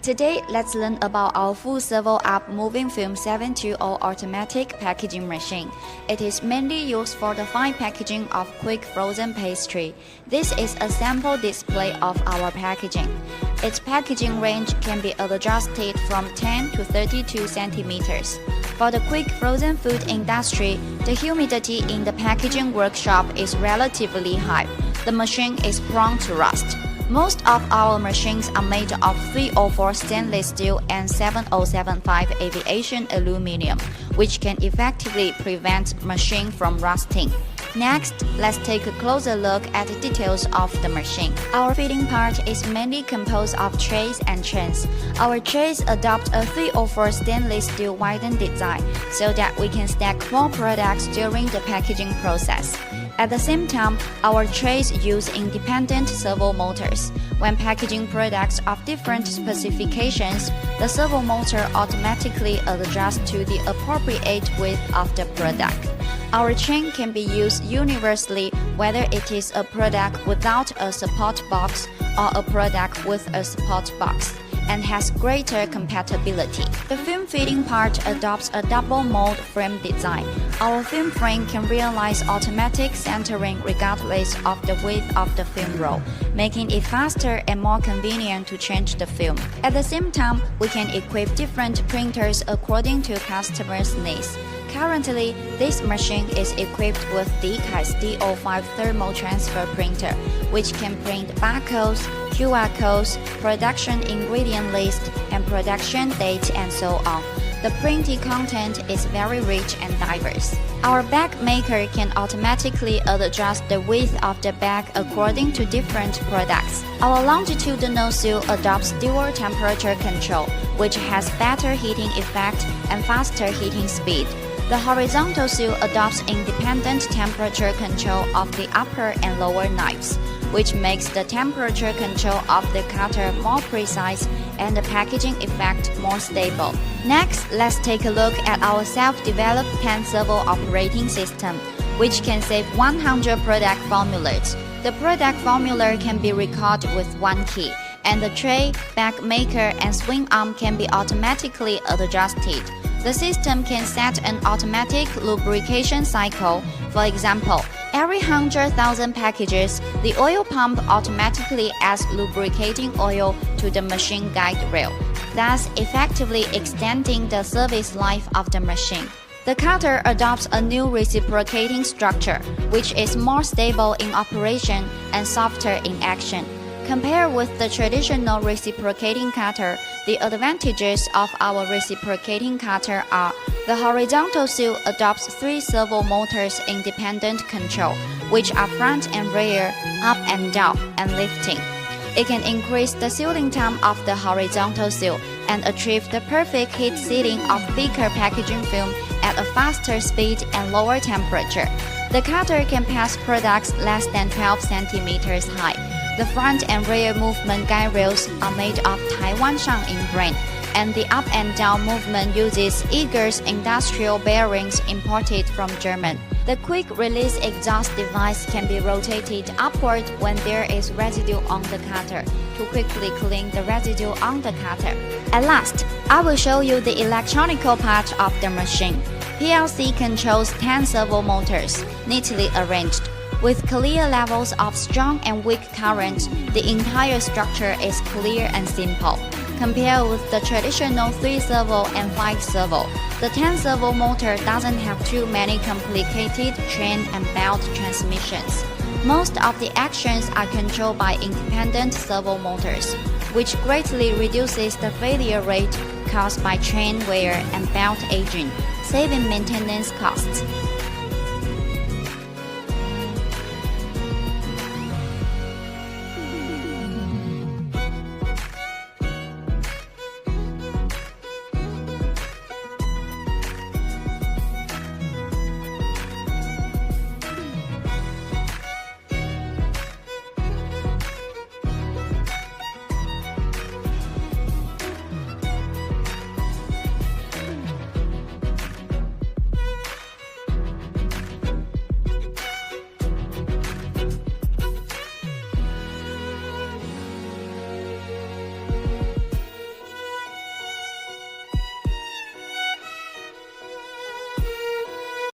Today, let's learn about our full servo up moving film 720 automatic packaging machine. It is mainly used for the fine packaging of quick frozen pastry. This is a sample display of our packaging. Its packaging range can be adjusted from 10 to 32 centimeters. For the quick frozen food industry, the humidity in the packaging workshop is relatively high. The machine is prone to rust. Most of our machines are made of 304 stainless steel and 7075 aviation aluminum, which can effectively prevent machine from rusting. Next, let's take a closer look at the details of the machine. Our feeding part is mainly composed of trays and chains. Our trays adopt a 304 stainless steel widened design so that we can stack more products during the packaging process. At the same time, our trays use independent servo motors. When packaging products of different specifications, the servo motor automatically adjusts to the appropriate width of the product. Our chain can be used universally whether it is a product without a support box or a product with a support box, and has greater compatibility. The film feeding part adopts a double mold frame design. Our film frame can realize automatic centering regardless of the width of the film roll, making it faster and more convenient to change the film. At the same time, we can equip different printers according to customers' needs. Currently, this machine is equipped with DK's D05 thermal transfer printer, which can print barcodes, QR codes, production ingredient list, and production date, and so on. The printed content is very rich and diverse. Our bag maker can automatically adjust the width of the bag according to different products. Our longitudinal seal adopts dual temperature control, which has better heating effect and faster heating speed. The horizontal seal adopts independent temperature control of the upper and lower knives, which makes the temperature control of the cutter more precise and the packaging effect more stable. Next, let's take a look at our self-developed 10 servo operating system, which can save 100 product formulas. The product formula can be recalled with one key, and the tray, bag maker, and swing arm can be automatically adjusted. The system can set an automatic lubrication cycle. For example, every 100,000 packages, the oil pump automatically adds lubricating oil to the machine guide rail, thus effectively extending the service life of the machine. The cutter adopts a new reciprocating structure, which is more stable in operation and softer in action. Compared with the traditional reciprocating cutter, the advantages of our reciprocating cutter are: the horizontal seal adopts 3 servo motors independent control, which are front and rear, up and down, and lifting. It can increase the sealing time of the horizontal seal and achieve the perfect heat sealing of thicker packaging film at a faster speed and lower temperature. The cutter can pass products less than 12 centimeters high. The front and rear movement guide rails are made of Taiwan Shangyin brand, and the up and down movement uses Eager's industrial bearings imported from Germany. The quick-release exhaust device can be rotated upward when there is residue on the cutter to quickly clean the residue on the cutter. At last, I will show you the electronical part of the machine. PLC controls 10 servo motors, neatly arranged. With clear levels of strong and weak current, the entire structure is clear and simple. Compared with the traditional 3 servo and 5 servo, the 10 servo motor doesn't have too many complicated chain and belt transmissions. Most of the actions are controlled by independent servo motors, which greatly reduces the failure rate caused by chain wear and belt aging, saving maintenance costs.